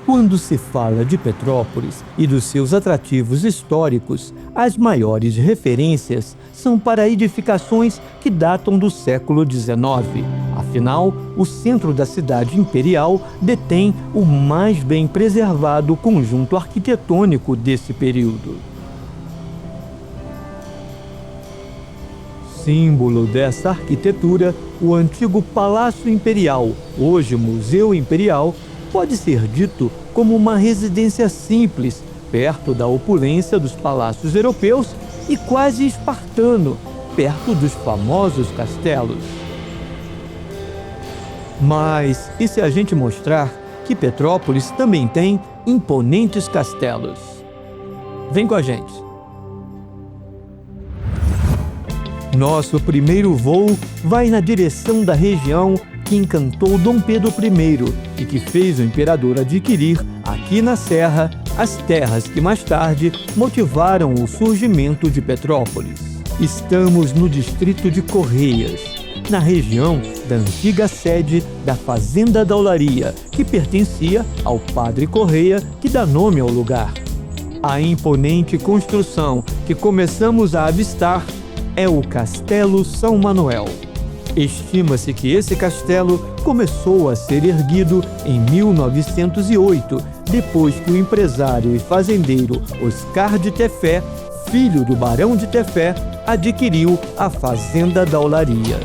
Quando se fala de Petrópolis e dos seus atrativos históricos, as maiores referências são para edificações que datam do século XIX. Afinal, o centro da cidade imperial detém o mais bem preservado conjunto arquitetônico desse período. Símbolo dessa arquitetura, o antigo Palácio Imperial, hoje Museu Imperial, pode ser dito como uma residência simples, perto da opulência dos palácios europeus e quase espartano, perto dos famosos castelos. Mas e se a gente mostrar que Petrópolis também tem imponentes castelos? Vem com a gente! Nosso primeiro voo vai na direção da região que encantou Dom Pedro I e que fez o imperador adquirir, aqui na Serra, as terras que mais tarde motivaram o surgimento de Petrópolis. Estamos no distrito de Correias, na região da antiga sede da Fazenda da Olaria, que pertencia ao Padre Correia, que dá nome ao lugar. A imponente construção que começamos a avistar é o Castelo São Manuel. Estima-se que esse castelo começou a ser erguido em 1908, depois que o empresário e fazendeiro Oscar de Tefé, filho do Barão de Tefé, adquiriu a Fazenda da Olaria.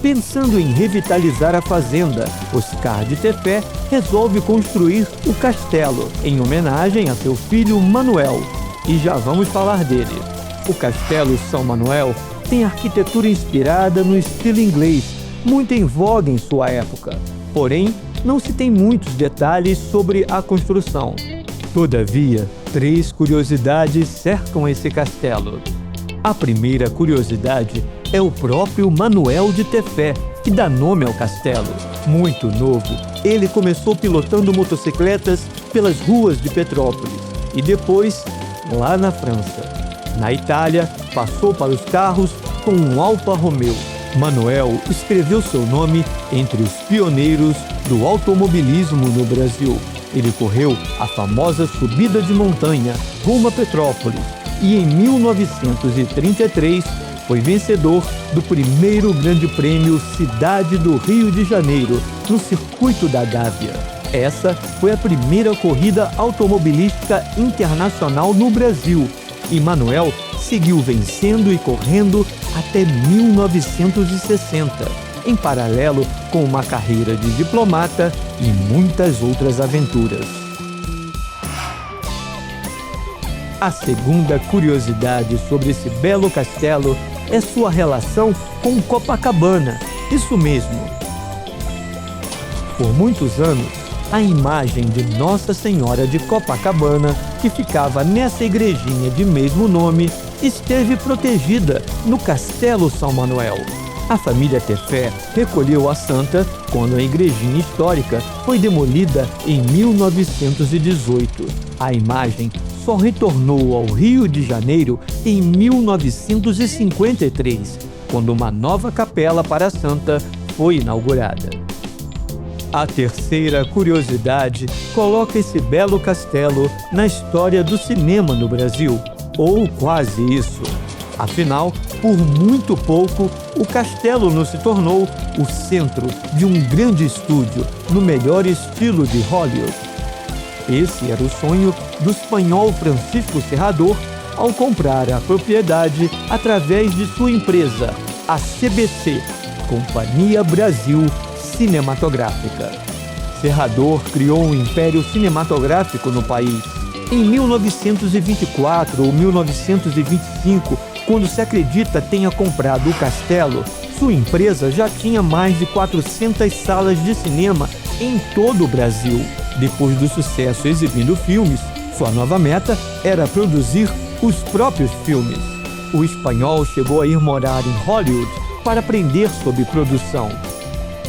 Pensando em revitalizar a fazenda, Oscar de Tefé resolve construir o castelo em homenagem a seu filho Manuel. E já vamos falar dele. O Castelo São Manuel tem arquitetura inspirada no estilo inglês, muito em voga em sua época. Porém, não se tem muitos detalhes sobre a construção. Todavia, 3 curiosidades cercam esse castelo. A primeira curiosidade é o próprio Manuel de Tefé, que dá nome ao castelo. Muito novo, ele começou pilotando motocicletas pelas ruas de Petrópolis e depois lá na França. Na Itália, passou para os carros com um Alfa Romeo. Manuel escreveu seu nome entre os pioneiros do automobilismo no Brasil. Ele correu a famosa subida de montanha rumo a Petrópolis e em 1933 foi vencedor do primeiro Grande Prêmio Cidade do Rio de Janeiro, no Circuito da Gávea. Essa foi a primeira corrida automobilística internacional no Brasil. E Manuel seguiu vencendo e correndo até 1960, em paralelo com uma carreira de diplomata e muitas outras aventuras. A segunda curiosidade sobre esse belo castelo é sua relação com Copacabana. Isso mesmo. Por muitos anos, a imagem de Nossa Senhora de Copacabana, que ficava nessa igrejinha de mesmo nome, esteve protegida no Castelo São Manuel. A família Tefé recolheu a santa quando a igrejinha histórica foi demolida em 1918. A imagem só retornou ao Rio de Janeiro em 1953, quando uma nova capela para a santa foi inaugurada. A terceira curiosidade coloca esse belo castelo na história do cinema no Brasil, ou quase isso. Afinal, por muito pouco, o castelo não se tornou o centro de um grande estúdio no melhor estilo de Hollywood. Esse era o sonho do espanhol Francisco Serrador ao comprar a propriedade através de sua empresa, a CBC, Companhia Brasil Cinematográfica. Serrador criou um império cinematográfico no país. Em 1924 ou 1925, quando se acredita tenha comprado o castelo, sua empresa já tinha mais de 400 salas de cinema em todo o Brasil. Depois do sucesso exibindo filmes, sua nova meta era produzir os próprios filmes. O espanhol chegou a ir morar em Hollywood para aprender sobre produção.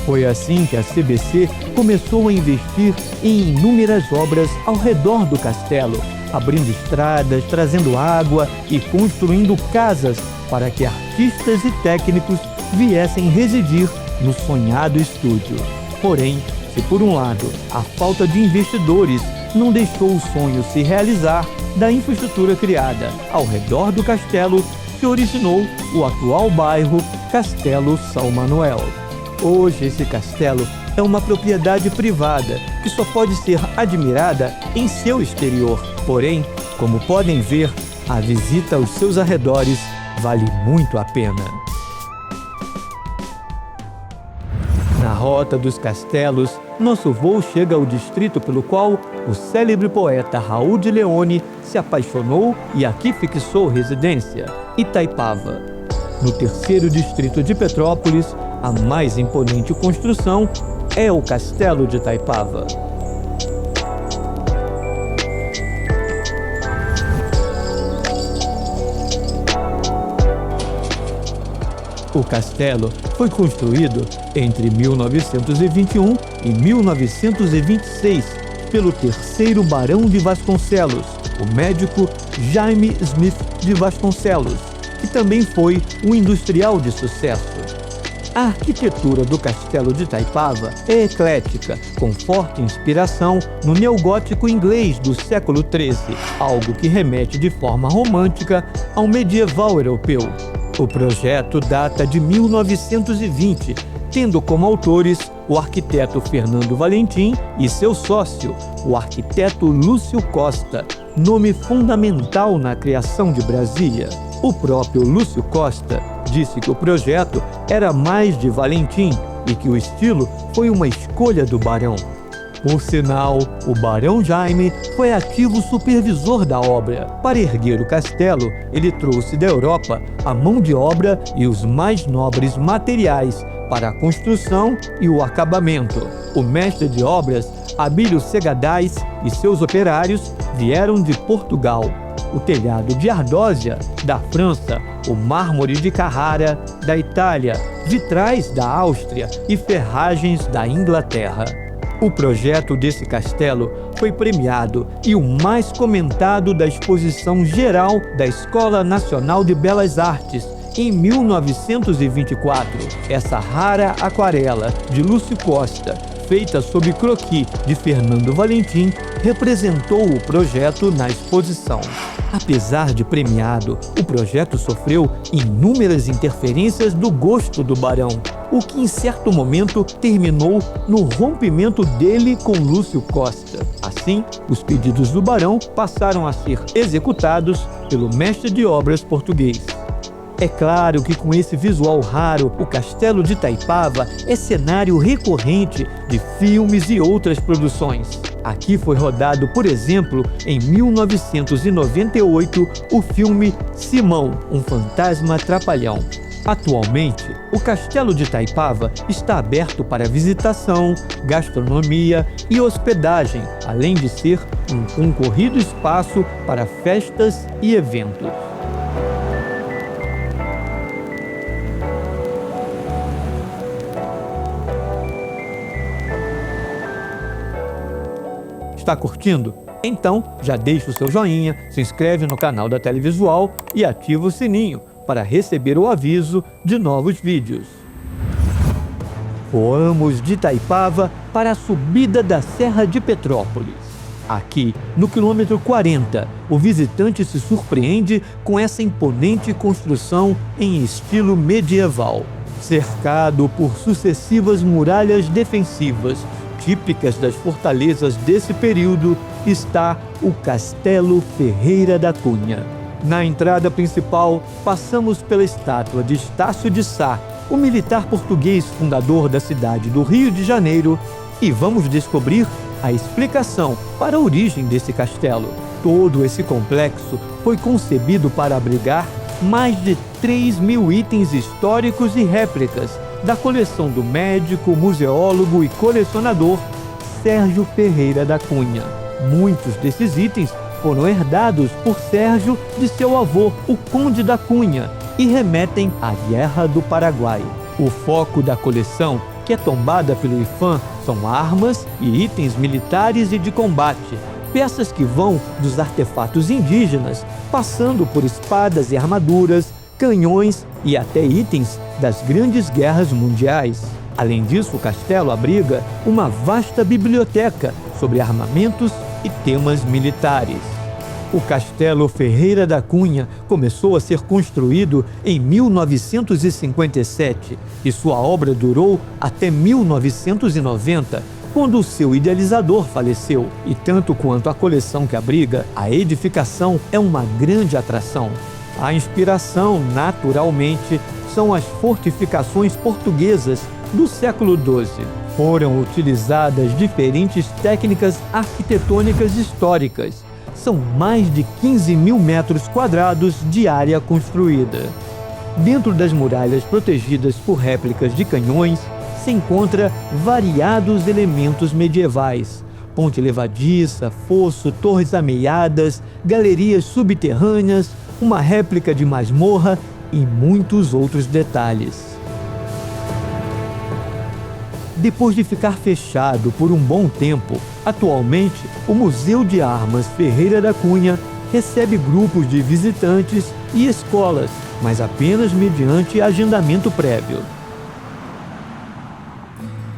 Foi assim que a CBC começou a investir em inúmeras obras ao redor do castelo, abrindo estradas, trazendo água e construindo casas para que artistas e técnicos viessem residir no sonhado estúdio. Porém, se por um lado a falta de investidores não deixou o sonho se realizar, da infraestrutura criada ao redor do castelo se originou o atual bairro Castelo São Manuel. Hoje esse castelo é uma propriedade privada que só pode ser admirada em seu exterior. Porém, como podem ver, a visita aos seus arredores vale muito a pena. Na Rota dos Castelos, nosso voo chega ao distrito pelo qual o célebre poeta Raul de Leone se apaixonou e aqui fixou residência, Itaipava. No terceiro distrito de Petrópolis, a mais imponente construção é o Castelo de Itaipava. O castelo foi construído entre 1921 e 1926 pelo terceiro Barão de Vasconcelos, o médico Jaime Smith de Vasconcelos, que também foi um industrial de sucesso. A arquitetura do Castelo de Itaipava é eclética, com forte inspiração no neogótico inglês do século XIII, algo que remete de forma romântica ao medieval europeu. O projeto data de 1920, tendo como autores o arquiteto Fernando Valentim e seu sócio, o arquiteto Lúcio Costa, nome fundamental na criação de Brasília. O próprio Lúcio Costa disse que o projeto era mais de Valentim e que o estilo foi uma escolha do barão. Por sinal, o Barão Jaime foi ativo supervisor da obra. Para erguer o castelo, ele trouxe da Europa a mão de obra e os mais nobres materiais para a construção e o acabamento. O mestre de obras, Abílio Segadais, e seus operários vieram de Portugal. O telhado de Ardósia, da França, o mármore de Carrara, da Itália, vitrais da Áustria e ferragens da Inglaterra. O projeto desse castelo foi premiado e o mais comentado da Exposição Geral da Escola Nacional de Belas Artes, em 1924. Essa rara aquarela de Lúcio Costa, feita sob croquis de Fernando Valentim, representou o projeto na exposição. Apesar de premiado, o projeto sofreu inúmeras interferências do gosto do barão, o que em certo momento terminou no rompimento dele com Lúcio Costa. Assim, os pedidos do barão passaram a ser executados pelo mestre de obras português. É claro que com esse visual raro, o Castelo de Itaipava é cenário recorrente de filmes e outras produções. Aqui foi rodado, por exemplo, em 1998, o filme Simão, um fantasma trapalhão. Atualmente, o Castelo de Itaipava está aberto para visitação, gastronomia e hospedagem, além de ser um concorrido espaço para festas e eventos. Está curtindo? Então, já deixa o seu joinha, se inscreve no canal da Televisual e ativa o sininho para receber o aviso de novos vídeos. Voamos de Itaipava para a subida da Serra de Petrópolis. Aqui, no quilômetro 40, o visitante se surpreende com essa imponente construção em estilo medieval. Cercado por sucessivas muralhas defensivas, típicas das fortalezas desse período, está o Castelo Ferreira da Cunha. Na entrada principal, passamos pela estátua de Estácio de Sá, o militar português fundador da cidade do Rio de Janeiro, e vamos descobrir a explicação para a origem desse castelo. Todo esse complexo foi concebido para abrigar mais de 3.000 itens históricos e réplicas da coleção do médico, museólogo e colecionador Sérgio Ferreira da Cunha. Muitos desses itens foram herdados por Sérgio de seu avô, o Conde da Cunha, e remetem à Guerra do Paraguai. O foco da coleção que é tombada pelo IPHAN são armas e itens militares e de combate, peças que vão dos artefatos indígenas, passando por espadas e armaduras, canhões e até itens das grandes guerras mundiais. Além disso, o castelo abriga uma vasta biblioteca sobre armamentos e temas militares. O Castelo Ferreira da Cunha começou a ser construído em 1957 e sua obra durou até 1990, quando o seu idealizador faleceu. E tanto quanto a coleção que abriga, a edificação é uma grande atração. A inspiração, naturalmente, são as fortificações portuguesas do século XII. Foram utilizadas diferentes técnicas arquitetônicas históricas. São mais de 15 mil metros quadrados de área construída. Dentro das muralhas protegidas por réplicas de canhões, se encontra variados elementos medievais: ponte levadiça, fosso, torres ameiadas, galerias subterrâneas, uma réplica de masmorra e muitos outros detalhes. Depois de ficar fechado por um bom tempo, atualmente o Museu de Armas Ferreira da Cunha recebe grupos de visitantes e escolas, mas apenas mediante agendamento prévio.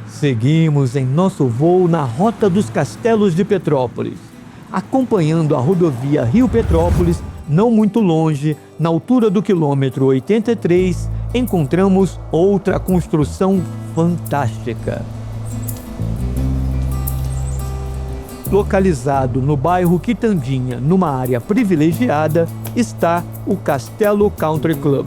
Seguimos em nosso voo na Rota dos Castelos de Petrópolis, acompanhando a rodovia Rio-Petrópolis. Não muito longe, na altura do quilômetro 83, encontramos outra construção fantástica. Localizado no bairro Quitandinha, numa área privilegiada, está o Castelo Country Club.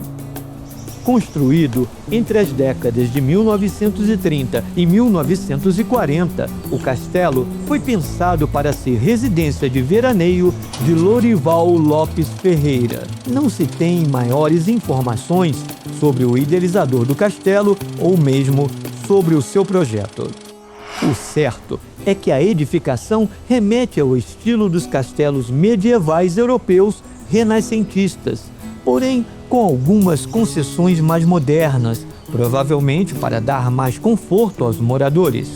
Construído entre as décadas de 1930 e 1940, o castelo foi pensado para ser residência de veraneio de Lorival Lopes Ferreira. Não se tem maiores informações sobre o idealizador do castelo ou mesmo sobre o seu projeto. O certo é que a edificação remete ao estilo dos castelos medievais europeus renascentistas, porém com algumas concessões mais modernas, provavelmente para dar mais conforto aos moradores.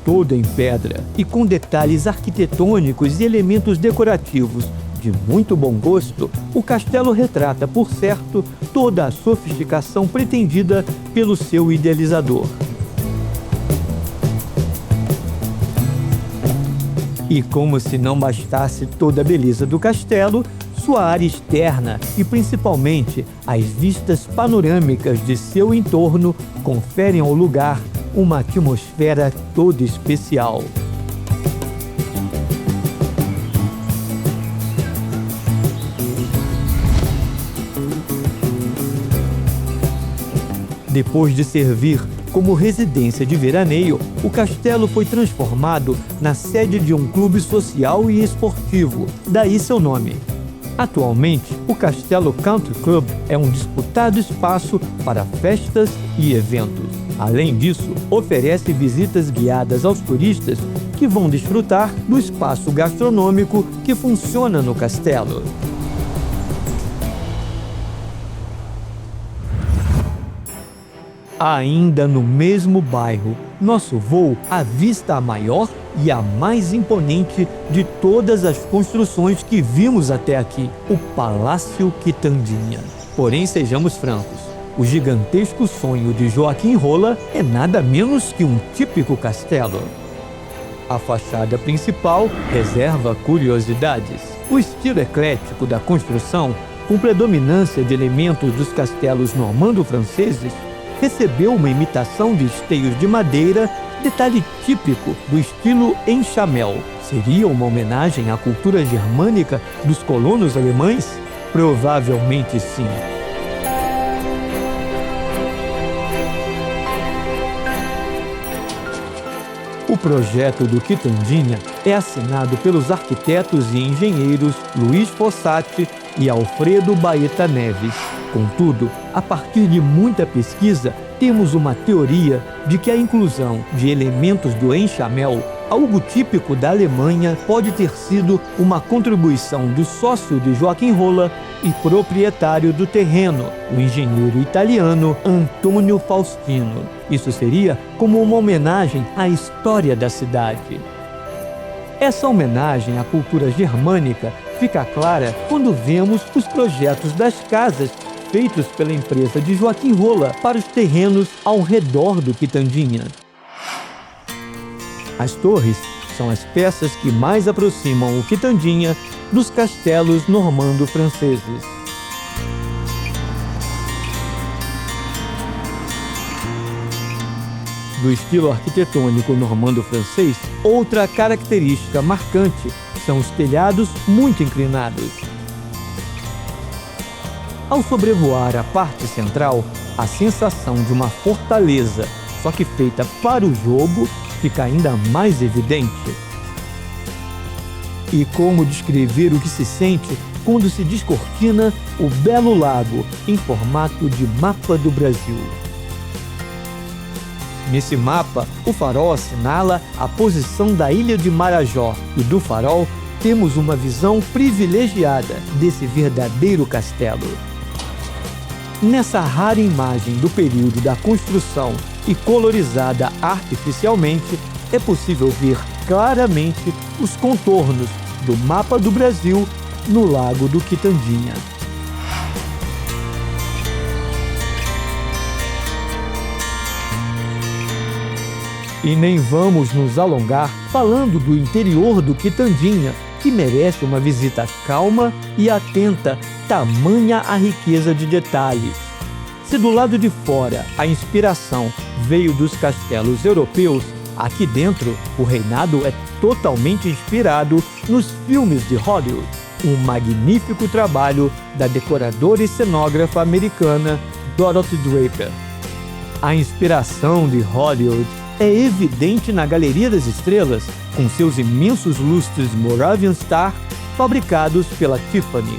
Todo em pedra e com detalhes arquitetônicos e elementos decorativos de muito bom gosto, o castelo retrata, por certo, toda a sofisticação pretendida pelo seu idealizador. E como se não bastasse toda a beleza do castelo, sua área externa e principalmente as vistas panorâmicas de seu entorno conferem ao lugar uma atmosfera toda especial. Depois de servir como residência de veraneio, o castelo foi transformado na sede de um clube social e esportivo, daí seu nome. Atualmente, o Castelo Country Club é um disputado espaço para festas e eventos. Além disso, oferece visitas guiadas aos turistas que vão desfrutar do espaço gastronômico que funciona no castelo. Ainda no mesmo bairro, nosso voo avista a maior e a mais imponente de todas as construções que vimos até aqui, o Palácio Quitandinha. Porém, sejamos francos, o gigantesco sonho de Joaquim Rolla é nada menos que um típico castelo. A fachada principal reserva curiosidades. O estilo eclético da construção, com predominância de elementos dos castelos normando-franceses, recebeu uma imitação de esteios de madeira, detalhe típico do estilo enxamel. Seria uma homenagem à cultura germânica dos colonos alemães? Provavelmente sim. O projeto do Quitandinha é assinado pelos arquitetos e engenheiros Luiz Fossati e Alfredo Baeta Neves. Contudo, a partir de muita pesquisa, temos uma teoria de que a inclusão de elementos do enxamel Algo típico da Alemanha pode ter sido uma contribuição do sócio de Joaquim Rolla e proprietário do terreno, o engenheiro italiano Antonio Faustino. Isso seria como uma homenagem à história da cidade. Essa homenagem à cultura germânica fica clara quando vemos os projetos das casas feitos pela empresa de Joaquim Rolla para os terrenos ao redor do Quitandinha. As torres são as peças que mais aproximam o Quitandinha dos castelos normando-franceses. Do estilo arquitetônico normando-francês, outra característica marcante são os telhados muito inclinados. Ao sobrevoar a parte central, a sensação de uma fortaleza, só que feita para o jogo, fica ainda mais evidente. E como descrever o que se sente quando se descortina o belo lago em formato de mapa do Brasil? Nesse mapa, o farol assinala a posição da ilha de Marajó e do farol temos uma visão privilegiada desse verdadeiro castelo. Nessa rara imagem do período da construção e colorizada artificialmente, é possível ver claramente os contornos do mapa do Brasil no Lago do Quitandinha. E nem vamos nos alongar falando do interior do Quitandinha, que merece uma visita calma e atenta, tamanha a riqueza de detalhes. Se do lado de fora a inspiração veio dos castelos europeus, aqui dentro o reinado é totalmente inspirado nos filmes de Hollywood. Um magnífico trabalho da decoradora e cenógrafa americana Dorothy Draper. A inspiração de Hollywood é evidente na Galeria das Estrelas, com seus imensos lustres Moravian Star fabricados pela Tiffany.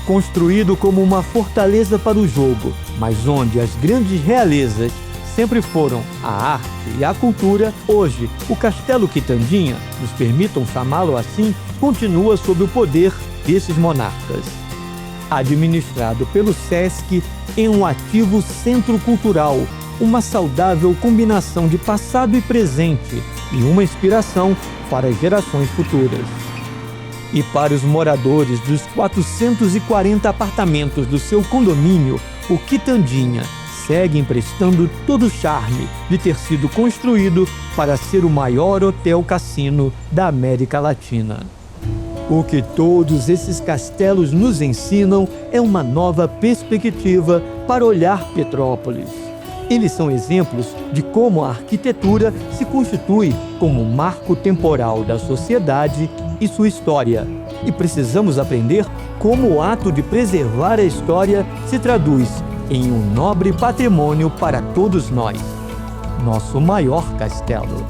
Construído como uma fortaleza para o jogo, mas onde as grandes realezas sempre foram a arte e a cultura, hoje o Castelo Quitandinha, nos permitam chamá-lo assim, continua sob o poder desses monarcas. Administrado pelo SESC em um ativo centro cultural, uma saudável combinação de passado e presente e uma inspiração para gerações futuras. E para os moradores dos 440 apartamentos do seu condomínio, o Quitandinha segue emprestando todo o charme de ter sido construído para ser o maior hotel-cassino da América Latina. O que todos esses castelos nos ensinam é uma nova perspectiva para olhar Petrópolis. Eles são exemplos de como a arquitetura se constitui como um marco temporal da sociedade e sua história. E precisamos aprender como o ato de preservar a história se traduz em um nobre patrimônio para todos nós, nosso maior castelo.